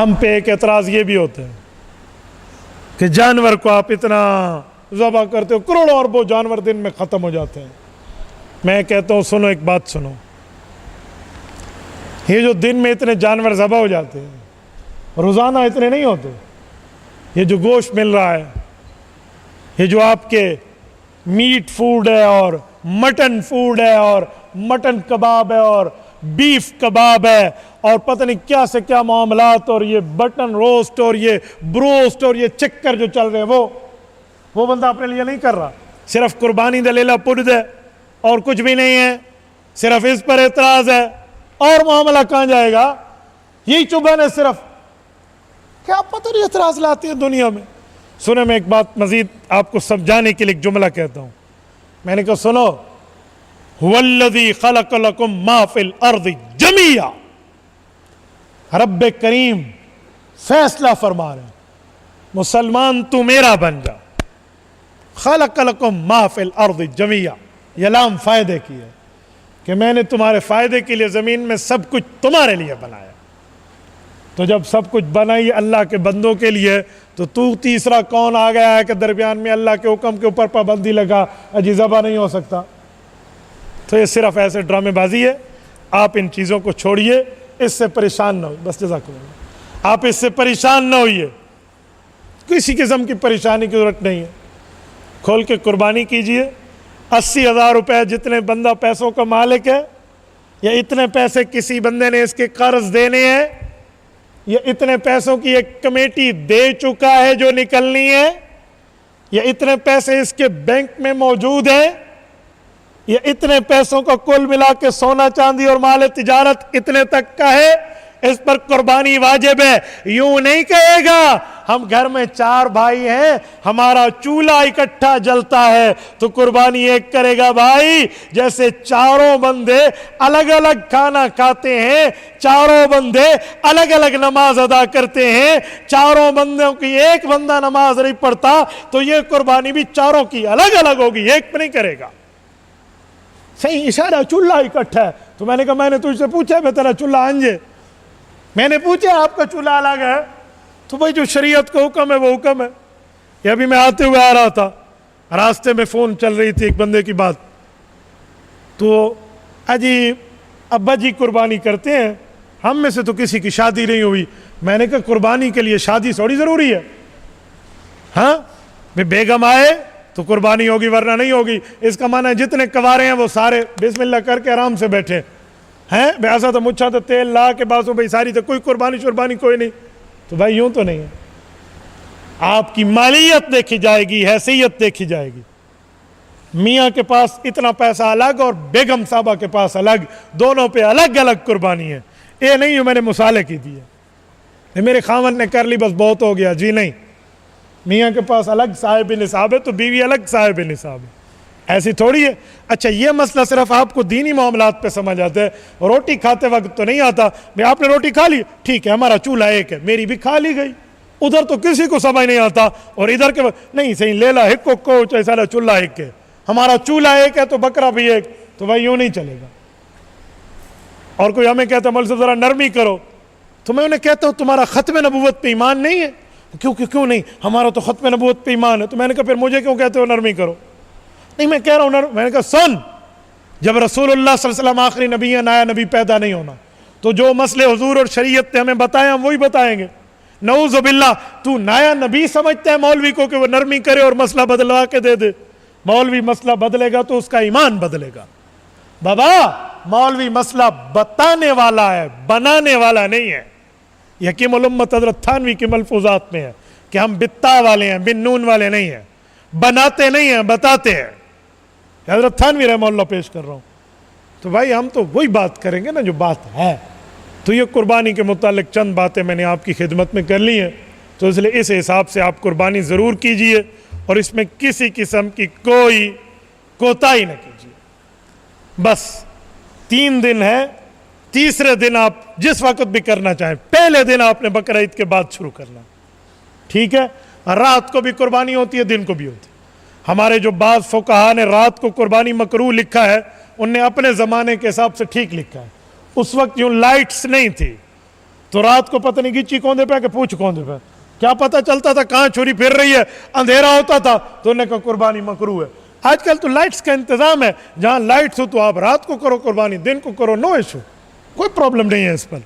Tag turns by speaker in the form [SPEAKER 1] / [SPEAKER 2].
[SPEAKER 1] हम पे एक एतराज़ ये भी होता है कि जानवर को आप इतना ज़बह करते हो, करोड़ों अरबों जानवर दिन में ख़त्म हो जाते हैं। मैं कहता हूँ सुनो, एक बात सुनो, ये जो दिन में इतने जानवर ज़बह हो जाते हैं, रोज़ाना इतने नहीं होते। ये जो गोश्त मिल रहा है, ये जो आपके मीट फूड है और मटन फूड है और मटन कबाब है और बीफ कबाब है और पता नहीं क्या से क्या मामलात, और ये बटन रोस्ट और ये ब्रोस्ट और ये चक्कर जो चल रहे हैं, वो बंदा अपने लिए नहीं कर रहा। सिर्फ कुर्बानी दलीला पुरद है और कुछ भी नहीं है, सिर्फ इस पर एतराज है। और मामला कहाँ जाएगा? यही चुभन है सिर्फ। क्या पता नहीं एतराज लाती है दुनिया में। सुने, मैं एक बात मजीद आपको समझाने के लिए एक जुमला कहता हूं। मैंने कहा सुनो, हुवल्लज़ी खलक़ लकुम मा फिल अर्ज़ि जमीआ। रब्बे करीम फैसला फरमा रहे, मुसलमान तू मेरा बन जा। खलक़ लकुम मा फिल अर्ज़ि जमीआ, ये लाम फायदे की है कि मैंने तुम्हारे फायदे के लिए ज़मीन में सब कुछ तुम्हारे लिए बनाया। तो जब सब कुछ बनाई अल्लाह के बंदों के लिए, तो तू तीसरा कौन आ गया है कि दरमियान में अल्लाह के हुक्म के ऊपर पाबंदी लगा, अजी ज़बा नहीं हो सकता? तो ये सिर्फ ऐसे ड्रामेबाजी है। आप इन चीज़ों को छोड़िए, इससे परेशान ना हो, बस जज़ाकुमुल्लाह। आप इससे परेशान ना होइए, किसी किस्म की परेशानी की ज़रूरत नहीं है। खोल के कुर्बानी कीजिए। 80,000 रुपये जितने बंदा पैसों का मालिक है, या इतने पैसे किसी बंदे ने इसके कर्ज देने हैं, या इतने पैसों की एक कमेटी दे चुका है जो निकलनी है, या इतने पैसे इसके बैंक में मौजूद हैं, या इतने पैसों का कुल मिला के सोना चांदी और माल तिजारत इतने तक का है, इस पर कुर्बानी वाजिब है। यूं नहीं कहेगा हम घर में 4 भाई हैं, हमारा चूल्हा इकट्ठा जलता है तो कुर्बानी एक करेगा। भाई, जैसे चारों बंदे अलग अलग खाना खाते हैं, चारों बंदे अलग अलग नमाज अदा करते हैं, चारों बंदों की एक बंदा नमाज नहीं पढ़ता, तो ये कुर्बानी भी चारों की अलग अलग होगी, एक पे नहीं करेगा। सही इशारा, चूल्हा इकट्ठा है। तो मैंने कहा मैंने तुझसे पूछा मैं तेरा चूल्हा अंजे, मैंने पूछा आपका चूल्हा अलग है? तो भाई जो शरीयत का हुक्म है वो हुक्म है। ये अभी मैं आते हुए आ रहा था, रास्ते में फ़ोन चल रही थी एक बंदे की बात, तो अजी अब्बा जी कुर्बानी करते हैं, हम में से तो किसी की शादी नहीं हुई। मैंने कहा कुर्बानी के लिए शादी थोड़ी ज़रूरी है। हाँ भाई, बेगम आए तो कुर्बानी होगी वरना नहीं होगी। इसका माना है जितने कवारे हैं वो सारे बिस्मिल्लाह करके आराम से बैठे हैं। ऐसा तो मुच्छा तो तेल ला के बासों भाई सारी, तो कोई कुर्बानी शुर्बानी कोई नहीं। तो भाई यूं तो नहीं है। आपकी मालियत देखी जाएगी, हैसियत देखी जाएगी। मियाँ के पास इतना पैसा अलग और बेगम साहबा के पास अलग, दोनों पे अलग अलग कुर्बानी है। ये नहीं है मैंने मुसाले की दी है, मेरे खामन ने कर ली बस बहुत हो गया, जी नहीं। मियाँ के पास अलग साहिब निसाब है तो बीवी अलग साहिब निसाब है, ऐसी थोड़ी है। अच्छा, ये मसला सिर्फ आपको दीनी मामलात पे समझ आता है, रोटी खाते वक्त तो नहीं आता। भाई आपने रोटी खा ली, ठीक है, हमारा चूल्हा एक है, मेरी भी खा ली गई। उधर तो किसी को समझ नहीं आता, और इधर के नहीं सही लेला हिक्को को चाहे सारा चूल्हा एक है, हमारा चूल्हा एक है तो बकरा भी एक। तो भाई यूं नहीं चलेगा। और कोई हमें कहता मौलवी साहब जरा नरमी करो, तो मैं उन्हें कहता हूँ तुम्हारा खत्म नबूवत पे ईमान नहीं है? क्यों नहीं, हमारा तो खत्म नबूवत पे ईमान है। तो मैंने कहा फिर मुझे क्यों कहते हो नरमी करो? नहीं मैं कह रहा हूं, मैंने कहा सुन, जब रसूलुल्लाह सल्लल्लाहु अलैहि वसल्लम आखिरी नबी है, नया नबी पैदा नहीं होना, तो जो मसले हुजूर और शरीयत ने हमें बताए हम वही बताएंगे। नऊज़ बिल्लाह, तू नया नबी समझता है मौलवी को कि वो नरमी करे और मसला बदलवा के दे दे? मौलवी मसला बदलेगा तो उसका ईमान बदलेगा। बाबा, मौलवी मसला बताने वाला है, बनाने वाला नहीं है। यकीमुल उम्मत हज़रत थानवी की मलफूजात में है कि हम बित्ता वाले हैं, बिन नून वाले नहीं हैं, बनाते नहीं हैं, बताते हैं। हज़रत थानवी रहमतुल्लाह पेश कर रहा हूँ। तो भाई हम तो वही बात करेंगे ना जो बात है। तो ये कुर्बानी के मुतालिक चंद बातें मैंने आपकी खिदमत में कर ली हैं, तो इसलिए इस हिसाब से आप कुर्बानी ज़रूर कीजिए और इसमें किसी किस्म की कोई कोताही न कीजिए। बस 3 दिन है, तीसरे दिन आप जिस वक्त भी करना चाहें, पहले दिन आपने बकरा ईद के बाद शुरू करना, ठीक है? रात को भी कुर्बानी होती है, दिन को भी होती है। हमारे जो बाज़ फुक़हा ने रात को कुर्बानी मकरूह लिखा है, उनने अपने ज़माने के हिसाब से ठीक लिखा है। उस वक्त यूँ लाइट्स नहीं थी, तो रात को पता नहीं गिच्ची कौंधे पे कि पूछ कौंधे पे, क्या पता चलता था कहाँ छुरी फिर रही है, अंधेरा होता था तो उन्हें कहा कुर्बानी मकरू है। आजकल तो लाइट्स का इंतजाम है, जहाँ लाइट्स हो तो आप रात को करो कुर्बानी, दिन को करो, नो इशू, कोई प्रॉब्लम नहीं है इस पर।